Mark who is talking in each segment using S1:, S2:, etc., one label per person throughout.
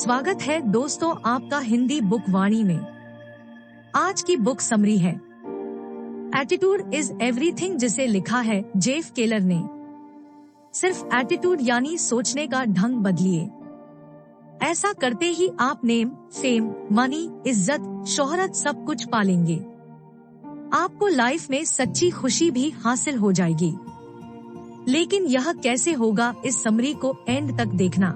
S1: स्वागत है दोस्तों आपका हिंदी बुक वाणी में। आज की बुक समरी है एटीट्यूड इज एवरीथिंग, जिसे लिखा है जेफ केलर ने। सिर्फ एटीट्यूड यानी सोचने का ढंग बदलिए। ऐसा करते ही आप नेम, फेम, मनी, इज्जत, शोहरत सब कुछ पालेंगे। आपको लाइफ में सच्ची खुशी भी हासिल हो जाएगी। लेकिन यह कैसे होगा, इस समरी को एंड तक देखना।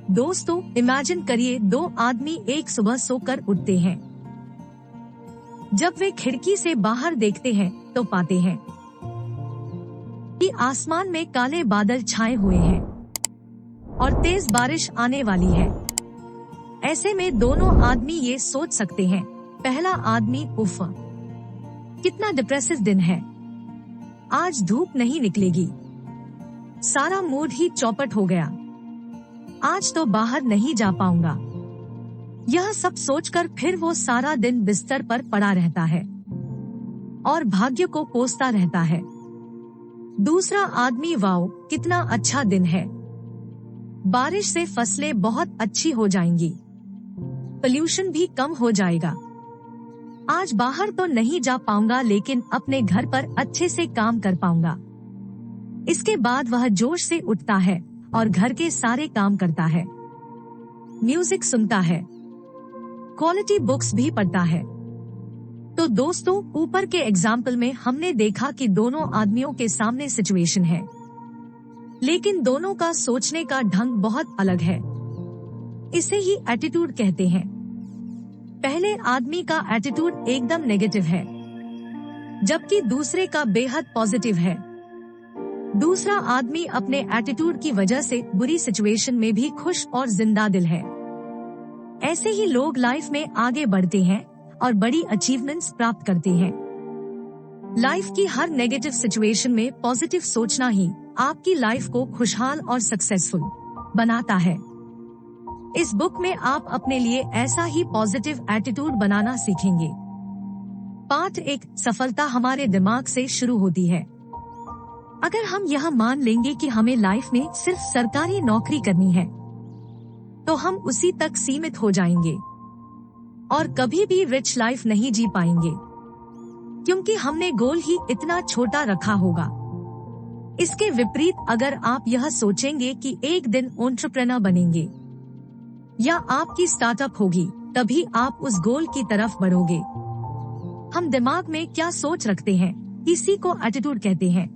S1: दोस्तों, इमेजिन करिए दो आदमी एक सुबह सोकर उठते हैं। जब वे खिड़की से बाहर देखते हैं तो पाते हैं कि आसमान में काले बादल छाए हुए हैं और तेज बारिश आने वाली है। ऐसे में दोनों आदमी ये सोच सकते हैं। पहला आदमी, उफ, कितना डिप्रेसिव दिन है, आज धूप नहीं निकलेगी, सारा मूड ही चौपट हो गया, आज तो बाहर नहीं जा पाऊंगा। यह सब सोचकर फिर वो सारा दिन बिस्तर पर पड़ा रहता है और भाग्य को कोसता रहता है। दूसरा आदमी, वाओ कितना अच्छा दिन है, बारिश से फसलें बहुत अच्छी हो जाएंगी, पोल्यूशन भी कम हो जाएगा, आज बाहर तो नहीं जा पाऊंगा लेकिन अपने घर पर अच्छे से काम कर पाऊंगा। इसके बाद वह जोश से उठता है और घर के सारे काम करता है, म्यूजिक सुनता है, क्वालिटी बुक्स भी पढ़ता है। तो दोस्तों, ऊपर के एग्जाम्पल में हमने देखा कि दोनों आदमियों के सामने सिचुएशन है, लेकिन दोनों का सोचने का ढंग बहुत अलग है। इसे ही एटीट्यूड कहते हैं। पहले आदमी का एटीट्यूड एकदम नेगेटिव है, जबकि दूसरे का बेहद पॉजिटिव है। दूसरा आदमी अपने एटीट्यूड की वजह से बुरी सिचुएशन में भी खुश और जिंदा दिल है। ऐसे ही लोग लाइफ में आगे बढ़ते हैं और बड़ी अचीवमेंट्स प्राप्त करते हैं। लाइफ की हर नेगेटिव सिचुएशन में पॉजिटिव सोचना ही आपकी लाइफ को खुशहाल और सक्सेसफुल बनाता है। इस बुक में आप अपने लिए ऐसा ही पॉजिटिव एटीट्यूड बनाना सीखेंगे। पार्ट 1, सफलता हमारे दिमाग से शुरू होती है। अगर हम यह मान लेंगे कि हमें लाइफ में सिर्फ सरकारी नौकरी करनी है, तो हम उसी तक सीमित हो जाएंगे और कभी भी रिच लाइफ नहीं जी पाएंगे, क्योंकि हमने गोल ही इतना छोटा रखा होगा। इसके विपरीत अगर आप यह सोचेंगे कि एक दिन एंटरप्रेन्योर बनेंगे या आपकी स्टार्टअप होगी, तभी आप उस गोल की तरफ बढ़ोगे। हम दिमाग में क्या सोच रखते हैं, इसी को एटीट्यूड कहते हैं।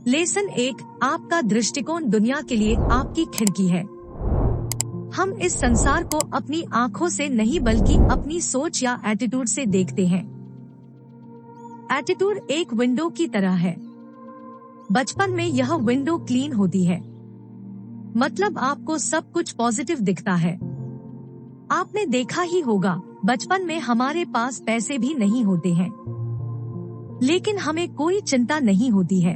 S1: लेसन 1, आपका दृष्टिकोण दुनिया के लिए आपकी खिड़की है। हम इस संसार को अपनी आँखों से नहीं बल्कि अपनी सोच या एटीट्यूड से देखते हैं। एटीट्यूड एक विंडो की तरह है। बचपन में यह विंडो क्लीन होती है, मतलब आपको सब कुछ पॉजिटिव दिखता है। आपने देखा ही होगा, बचपन में हमारे पास पैसे भी नहीं होते हैं, लेकिन हमें कोई चिंता नहीं होती है,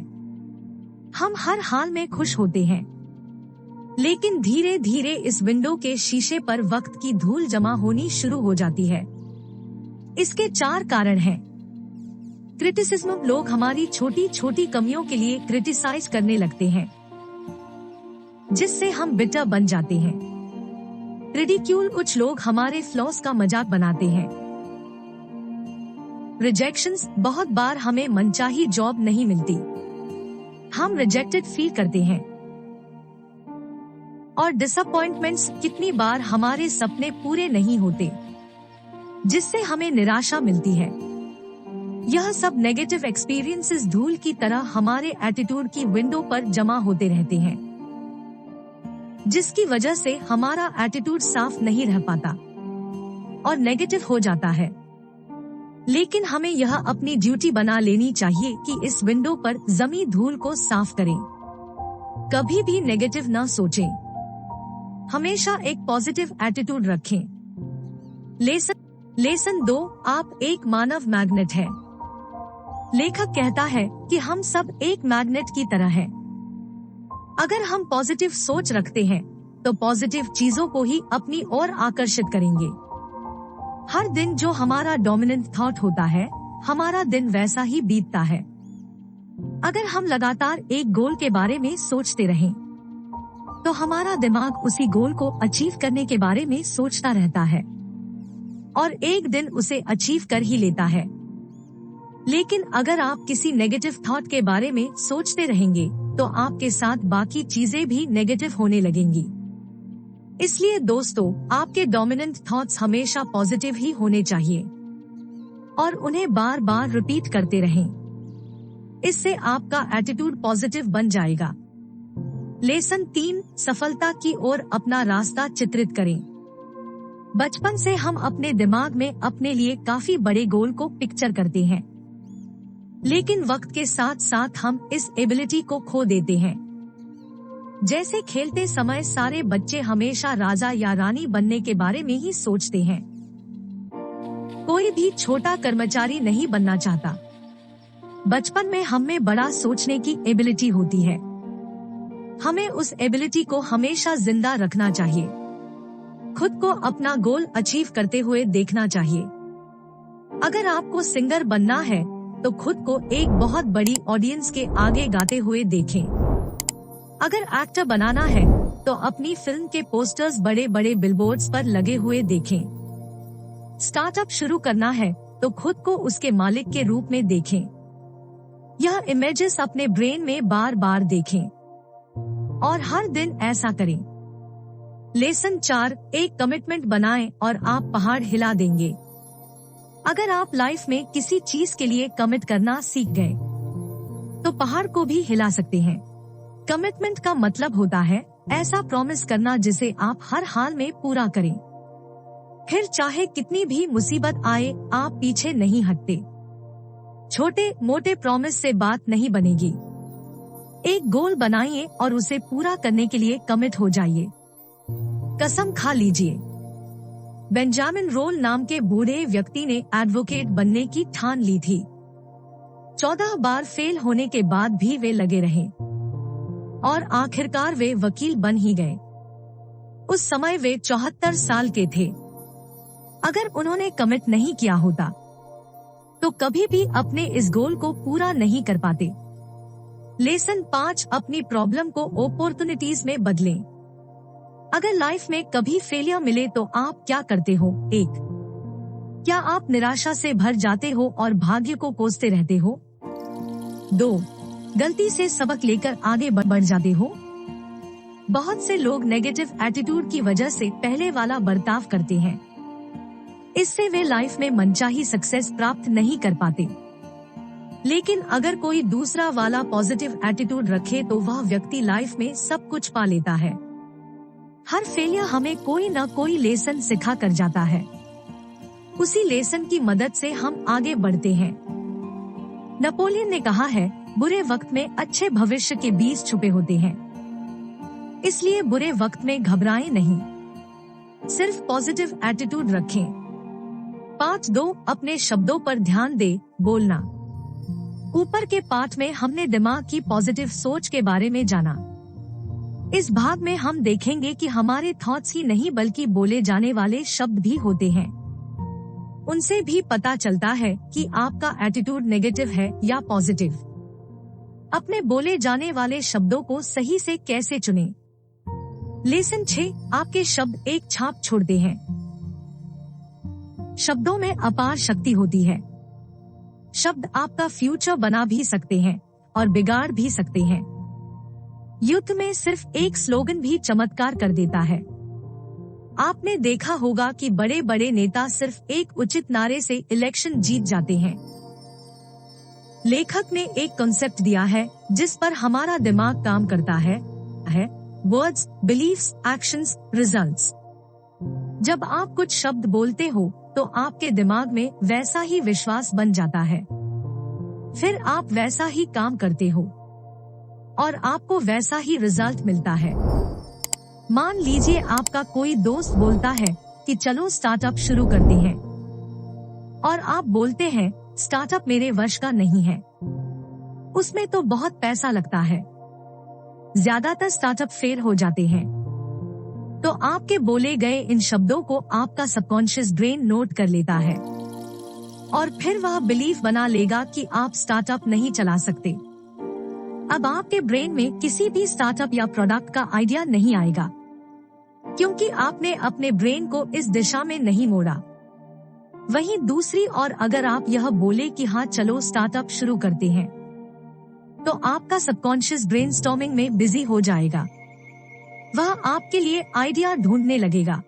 S1: हम हर हाल में खुश होते हैं। लेकिन धीरे धीरे इस विंडो के शीशे पर वक्त की धूल जमा होनी शुरू हो जाती है। इसके 4 कारण हैं। क्रिटिसिज्म, लोग हमारी छोटी छोटी कमियों के लिए क्रिटिसाइज करने लगते हैं, जिससे हम बिटर बन जाते हैं। रिडिक्यूल, कुछ लोग हमारे फ्लॉस का मजाक बनाते हैं। रिजेक्शंस, बहुत बार हमें मनचाही जॉब नहीं मिलती, हम रिजेक्टेड फील करते हैं। और डिसअपॉइंटमेंट्स, कितनी बार हमारे सपने पूरे नहीं होते, जिससे हमें निराशा मिलती है। यह सब नेगेटिव एक्सपीरियंसेस धूल की तरह हमारे एटीट्यूड की विंडो पर जमा होते रहते हैं, जिसकी वजह से हमारा एटीट्यूड साफ नहीं रह पाता और नेगेटिव हो जाता है। लेकिन हमें यह अपनी ड्यूटी बना लेनी चाहिए कि इस विंडो पर जमी धूल को साफ करें। कभी भी नेगेटिव न सोचें, हमेशा एक पॉजिटिव एटीट्यूड रखें। लेसन 2, आप एक मानव मैग्नेट है। लेखक कहता है कि हम सब एक मैग्नेट की तरह हैं। अगर हम पॉजिटिव सोच रखते हैं तो पॉजिटिव चीजों को ही अपनी ओर आकर्षित करेंगे। हर दिन जो हमारा डोमिनेंट थॉट होता है, हमारा दिन वैसा ही बीतता है। अगर हम लगातार एक गोल के बारे में सोचते रहें तो हमारा दिमाग उसी गोल को अचीव करने के बारे में सोचता रहता है और एक दिन उसे अचीव कर ही लेता है। लेकिन अगर आप किसी नेगेटिव थॉट के बारे में सोचते रहेंगे तो आपके साथ बाकी चीजें भी नेगेटिव होने लगेंगी। इसलिए दोस्तों, आपके डोमिनेंट थॉट्स हमेशा पॉजिटिव ही होने चाहिए और उन्हें बार बार रिपीट करते रहें। इससे आपका एटीट्यूड पॉजिटिव बन जाएगा। लेसन 3, सफलता की ओर अपना रास्ता चित्रित करें। बचपन से हम अपने दिमाग में अपने लिए काफी बड़े गोल को पिक्चर करते हैं, लेकिन वक्त के साथ साथ हम इस एबिलिटी को खो देते हैं। जैसे खेलते समय सारे बच्चे हमेशा राजा या रानी बनने के बारे में ही सोचते हैं। कोई भी छोटा कर्मचारी नहीं बनना चाहता। बचपन में हमें बड़ा सोचने की एबिलिटी होती है। हमें उस एबिलिटी को हमेशा जिंदा रखना चाहिए। खुद को अपना गोल अचीव करते हुए देखना चाहिए। अगर आपको सिंगर बनना है तो खुद को एक बहुत बड़ी ऑडियंस के आगे गाते हुए देखें। अगर एक्टर बनाना है तो अपनी फिल्म के पोस्टर्स बड़े बड़े बिलबोर्ड्स पर लगे हुए देखें। स्टार्टअप शुरू करना है तो खुद को उसके मालिक के रूप में देखें। यह इमेजेस अपने ब्रेन में बार बार देखें और हर दिन ऐसा करें। लेसन 4, एक कमिटमेंट बनाएं और आप पहाड़ हिला देंगे। अगर आप लाइफ में किसी चीज के लिए कमिट करना सीख गए तो पहाड़ को भी हिला सकते हैं। कमिटमेंट का मतलब होता है ऐसा प्रॉमिस करना जिसे आप हर हाल में पूरा करें। फिर चाहे कितनी भी मुसीबत आए, आप पीछे नहीं हटते। छोटे मोटे प्रॉमिस से बात नहीं बनेगी। एक गोल बनाइए और उसे पूरा करने के लिए कमिट हो जाइए। कसम खा लीजिए। बेंजामिन रोल नाम के बूढ़े व्यक्ति ने एडवोकेट बनने की ठान ली थी। 14 बार फेल होने के बाद भी वे लगे रहे और आखिरकार वे वकील बन ही गए। उस समय वे 74 साल के थे। अगर उन्होंने कमिट नहीं किया होता तो कभी भी अपने इस गोल को पूरा नहीं कर पाते। लेसन 5, अपनी प्रॉब्लम को अपॉर्चुनिटीज में बदलें। अगर लाइफ में कभी फेलियर मिले तो आप क्या करते हो? 1, क्या आप निराशा से भर जाते हो और भाग्य को कोसते रहते हो? 2, गलती से सबक लेकर आगे बढ़ जाते हो? बहुत से लोग नेगेटिव एटीट्यूड की वजह से पहले वाला बर्ताव करते हैं। इससे वे लाइफ में मनचाही सक्सेस प्राप्त नहीं कर पाते। लेकिन अगर कोई दूसरा वाला पॉजिटिव एटीट्यूड रखे तो वह व्यक्ति लाइफ में सब कुछ पा लेता है। हर फेलियर हमें कोई न कोई लेसन सिखा कर जाता है। उसी लेसन की मदद से हम आगे बढ़ते हैं। नेपोलियन ने कहा है, बुरे वक्त में अच्छे भविष्य के बीज छुपे होते हैं। इसलिए बुरे वक्त में घबराएं नहीं, सिर्फ पॉजिटिव एटीट्यूड रखें। 5, अपने शब्दों पर ध्यान दे, बोलना। ऊपर के पाठ में हमने दिमाग की पॉजिटिव सोच के बारे में जाना। इस भाग में हम देखेंगे कि हमारे थॉट्स ही नहीं बल्कि बोले जाने वाले शब्द भी होते हैं। उनसे भी पता चलता है कि आपका एटीट्यूड नेगेटिव है या पॉजिटिव। अपने बोले जाने वाले शब्दों को सही से कैसे चुनें? लेसन 6, आपके शब्द एक छाप छोड़ते हैं। शब्दों में अपार शक्ति होती है। शब्द आपका फ्यूचर बना भी सकते हैं और बिगाड़ भी सकते हैं। युद्ध में सिर्फ एक स्लोगन भी चमत्कार कर देता है। आपने देखा होगा कि बड़े बड़े नेता सिर्फ एक उचित नारे से इलेक्शन जीत जाते हैं। लेखक ने एक कॉन्सेप्ट दिया है जिस पर हमारा दिमाग काम करता है वर्ड्स, बिलीफ्स, एक्शंस, रिजल्ट्स। जब आप कुछ शब्द बोलते हो तो आपके दिमाग में वैसा ही विश्वास बन जाता है। फिर आप वैसा ही काम करते हो और आपको वैसा ही रिजल्ट मिलता है। मान लीजिए आपका कोई दोस्त बोलता है कि चलो स्टार्टअप शुरू करते हैं, और आप बोलते हैं स्टार्टअप मेरे वश का नहीं है, उसमें तो बहुत पैसा लगता है। ज्यादातर स्टार्टअप फेल हो जाते हैं। तो आपके बोले गए इन शब्दों को आपका सबकॉन्शियस ब्रेन नोट कर लेता है और फिर वह बिलीफ बना लेगा कि आप स्टार्टअप नहीं चला सकते। अब आपके ब्रेन में किसी भी स्टार्टअप या प्रोडक्ट का आइडिया नहीं आएगा, क्योंकि आपने अपने ब्रेन को इस दिशा में नहीं मोड़ा। वहीं दूसरी ओर अगर आप यह बोले कि हाँ चलो स्टार्टअप शुरू करते हैं, तो आपका सबकॉन्शियस ब्रेनस्टॉर्मिंग में बिजी हो जाएगा। वह आपके लिए आइडिया ढूंढने लगेगा।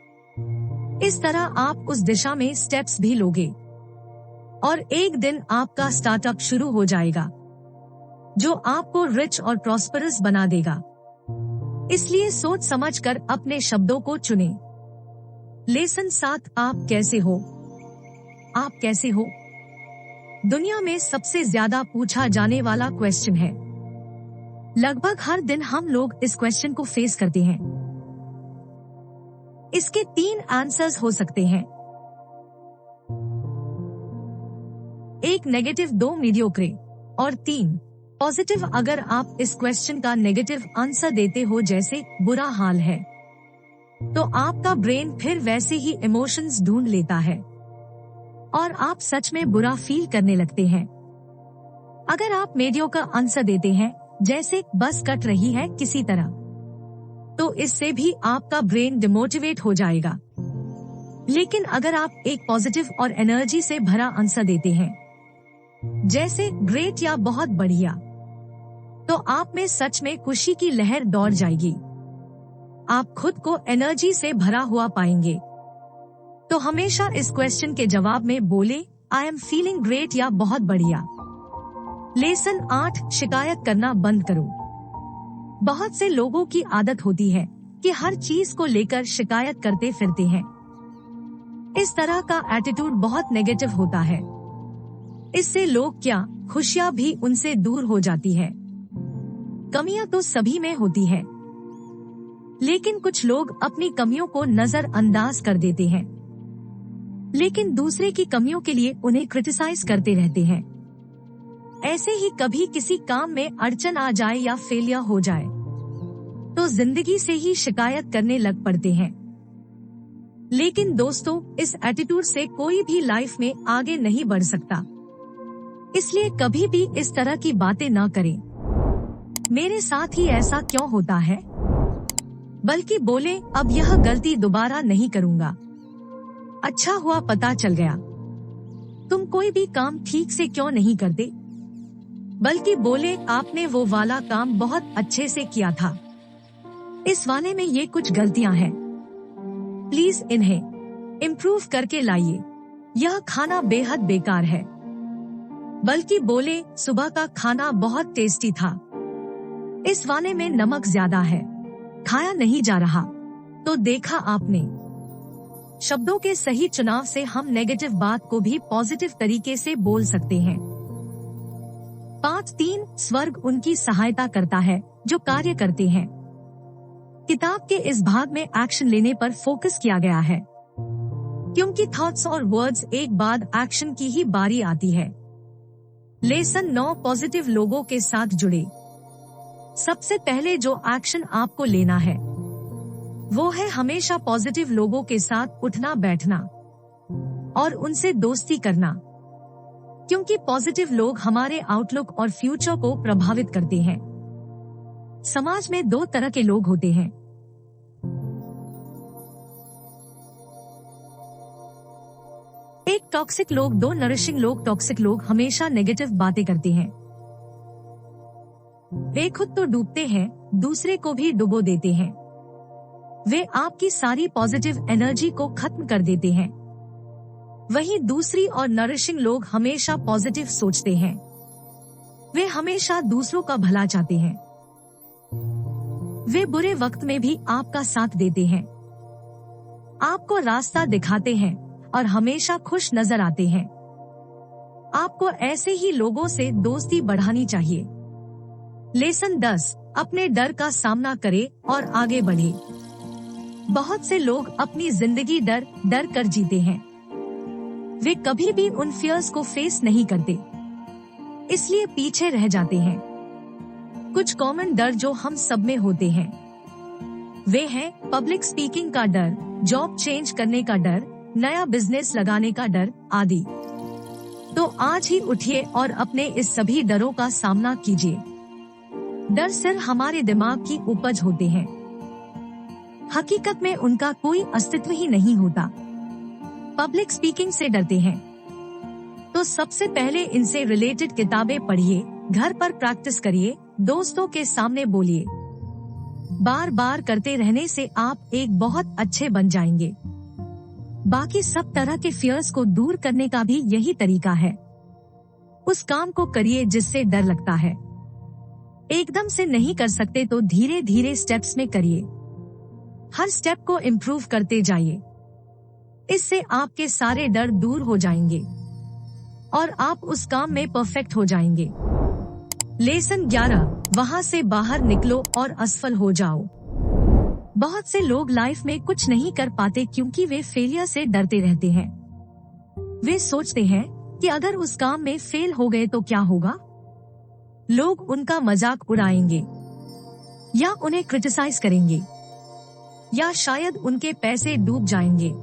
S1: इस तरह आप उस दिशा में स्टेप्स भी लोगे और एक दिन आपका स्टार्टअप शुरू हो जाएगा, जो आपको रिच और प्रॉस्परस बना देगा। इसलिए सोच समझकर अपने शब्दों को चुने। लेसन 7, आप कैसे हो? आप कैसे हो दुनिया में सबसे ज्यादा पूछा जाने वाला क्वेश्चन है। लगभग हर दिन हम लोग इस क्वेश्चन को फेस करते हैं। इसके 3 आंसर्स हो सकते हैं, 1 नेगेटिव, 2 मीडियोक्रे और 3 पॉजिटिव। अगर आप इस क्वेश्चन का नेगेटिव आंसर देते हो, जैसे बुरा हाल है, तो आपका ब्रेन फिर वैसे ही इमोशंस ढूंढ लेता है और आप सच में बुरा फील करने लगते हैं। अगर आप मीडियोक्रे आंसर देते हैं, जैसे बस कट रही है किसी तरह, तो इससे भी आपका ब्रेन डिमोटिवेट हो जाएगा। लेकिन अगर आप एक पॉजिटिव और एनर्जी से भरा आंसर देते हैं, जैसे ग्रेट या बहुत बढ़िया, तो आप में सच में खुशी की लहर दौड़ जाएगी। आप खुद को एनर्जी से भरा हुआ पाएंगे। तो हमेशा इस क्वेश्चन के जवाब में बोले आई एम फीलिंग ग्रेट या बहुत बढ़िया। लेसन 8, शिकायत करना बंद करो। बहुत से लोगों की आदत होती है कि हर चीज को लेकर शिकायत करते फिरते हैं। इस तरह का एटीट्यूड बहुत नेगेटिव होता है। इससे लोग क्या, खुशियां भी उनसे दूर हो जाती है। कमियां तो सभी में होती है, लेकिन कुछ लोग अपनी कमियों को नजरअंदाज कर देते हैं, लेकिन दूसरे की कमियों के लिए उन्हें क्रिटिसाइज करते रहते हैं। ऐसे ही कभी किसी काम में अड़चन आ जाए या फेलियर हो जाए, तो जिंदगी से ही शिकायत करने लग पड़ते हैं। लेकिन दोस्तों, इस एटीट्यूड से कोई भी लाइफ में आगे नहीं बढ़ सकता। इसलिए कभी भी इस तरह की बातें ना करें, मेरे साथ ही ऐसा क्यों होता है, बल्कि बोले अब यह गलती दोबारा नहीं करूंगा। अच्छा हुआ पता चल गया। तुम कोई भी काम ठीक से क्यों नहीं करते, बल्कि बोले आपने वो वाला काम बहुत अच्छे से किया था, इस वाले में ये कुछ गलतियां हैं, प्लीज इन्हें इम्प्रूव करके लाइए। यह खाना बेहद बेकार है, बल्कि बोले सुबह का खाना बहुत टेस्टी था, इस वाले में नमक ज्यादा है, खाया नहीं जा रहा। तो देखा आपने, शब्दों के सही चुनाव से हम नेगेटिव बात को भी पॉजिटिव तरीके से बोल सकते हैं। 5-3, स्वर्ग उनकी सहायता करता है जो कार्य करते हैं। किताब के इस भाग में एक्शन लेने पर फोकस किया गया है, क्योंकि थॉट्स और वर्ड्स एक बाद एक्शन की ही बारी आती है। लेसन 9, पॉजिटिव लोगों के साथ जुड़े। सबसे पहले जो एक्शन आपको लेना है, वो है हमेशा पॉजिटिव लोगों के साथ उठना बैठना और उनसे दोस्ती करना, क्योंकि पॉजिटिव लोग हमारे आउटलुक और फ्यूचर को प्रभावित करते हैं। समाज में 2 तरह के लोग होते हैं, एक टॉक्सिक लोग, 2 नरिशिंग लोग। टॉक्सिक लोग हमेशा नेगेटिव बातें करते हैं। वे खुद तो डूबते हैं, दूसरे को भी डुबो देते हैं। वे आपकी सारी पॉजिटिव एनर्जी को खत्म कर देते हैं। वहीं दूसरी और नरिशिंग लोग हमेशा पॉजिटिव सोचते हैं। वे हमेशा दूसरों का भला चाहते हैं। वे बुरे वक्त में भी आपका साथ देते हैं, आपको रास्ता दिखाते हैं और हमेशा खुश नजर आते हैं। आपको ऐसे ही लोगों से दोस्ती बढ़ानी चाहिए। लेसन 10, अपने डर का सामना करें और आगे बढ़े। बहुत से लोग अपनी जिंदगी डर डर कर जीते हैं। वे कभी भी उन फियर्स को फेस नहीं करते, इसलिए पीछे रह जाते हैं। कुछ कॉमन डर जो हम सब में होते हैं, वे हैं पब्लिक स्पीकिंग का डर, जॉब चेंज करने का डर, नया बिजनेस लगाने का डर आदि। तो आज ही उठिए और अपने इस सभी डरों का सामना कीजिए। डर सिर्फ हमारे दिमाग की उपज होते हैं। हकीकत में उनका कोई अस्तित्व ही नहीं होता। पब्लिक स्पीकिंग से डरते हैं तो सबसे पहले इनसे रिलेटेड किताबें पढ़िए, घर पर प्रैक्टिस करिए, दोस्तों के सामने बोलिए। बार बार करते रहने से आप एक बहुत अच्छे बन जाएंगे। बाकी सब तरह के फियर्स को दूर करने का भी यही तरीका है। उस काम को करिए जिससे डर लगता है। एकदम से नहीं कर सकते तो धीरे धीरे स्टेप्स में करिए। हर स्टेप को इम्प्रूव करते जाइए। इससे आपके सारे डर दूर हो जाएंगे और आप उस काम में परफेक्ट हो जाएंगे। लेसन 11, वहां से बाहर निकलो और असफल हो जाओ। बहुत से लोग लाइफ में कुछ नहीं कर पाते क्योंकि वे फेलियर से डरते रहते हैं। वे सोचते हैं कि अगर उस काम में फेल हो गए तो क्या होगा? लोग उनका मजाक उड़ाएंगे या उन्हें क्रिटिसाइज करेंगे या शायद उनके पैसे डूब जाएंगे।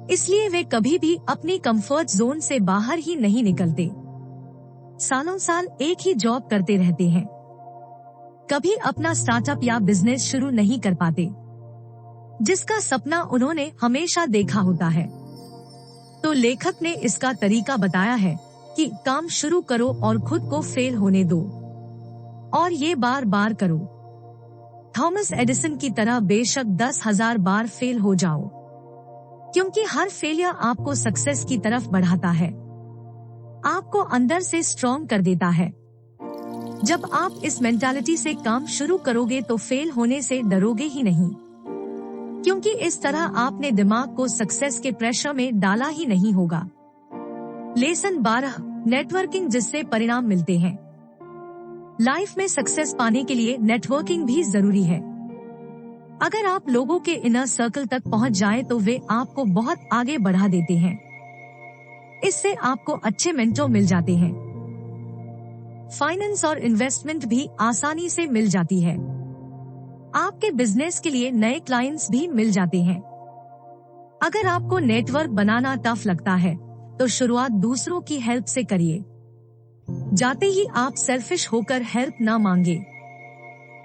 S1: इसलिए वे कभी भी अपनी कंफर्ट जोन से बाहर ही नहीं निकलते। सालों साल एक ही जॉब करते रहते हैं, कभी अपना स्टार्टअप या बिजनेस शुरू नहीं कर पाते, जिसका सपना उन्होंने हमेशा देखा होता है। तो लेखक ने इसका तरीका बताया है कि काम शुरू करो और खुद को फेल होने दो और ये बार बार करो। थॉमस एडिसन की तरह बेशक 10,000 बार फेल हो जाओ, क्योंकि हर फेलियर आपको सक्सेस की तरफ बढ़ाता है, आपको अंदर से स्ट्रॉन्ग कर देता है। जब आप इस मेंटालिटी से काम शुरू करोगे तो फेल होने से डरोगे ही नहीं, क्योंकि इस तरह आपने दिमाग को सक्सेस के प्रेशर में डाला ही नहीं होगा। लेसन 12, नेटवर्किंग जिससे परिणाम मिलते हैं। लाइफ में सक्सेस पाने के लिए नेटवर्किंग भी जरूरी है। अगर आप लोगों के इनर सर्कल तक पहुंच जाए तो वे आपको बहुत आगे बढ़ा देते हैं। इससे आपको अच्छे मेंटर मिल जाते हैं। फाइनेंस और इन्वेस्टमेंट भी आसानी से मिल जाती है। आपके बिजनेस के लिए नए क्लाइंट्स भी मिल जाते हैं। अगर आपको नेटवर्क बनाना टफ लगता है तो शुरुआत दूसरों की हेल्प से करिए। जाते ही आप सेल्फिश होकर हेल्प ना मांगे,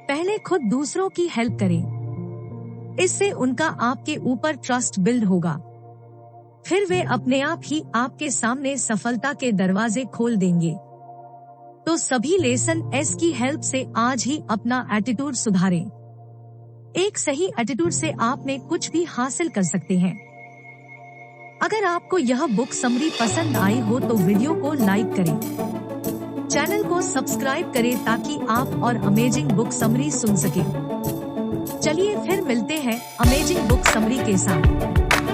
S1: पहले खुद दूसरों की हेल्प करें। इससे उनका आपके ऊपर ट्रस्ट बिल्ड होगा। फिर वे अपने आप ही आपके सामने सफलता के दरवाजे खोल देंगे। तो सभी लेसन एस की हेल्प से आज ही अपना एटीट्यूड सुधारें। एक सही एटीट्यूड से आपने कुछ भी हासिल कर सकते हैं। अगर आपको यह बुक समरी पसंद आई हो तो वीडियो को लाइक करें, चैनल को सब्सक्राइब करें ताकि आप और अमेजिंग बुक समरी सुन सकें। चलिए फिर मिलते हैं अमेजिंग बुक समरी के साथ।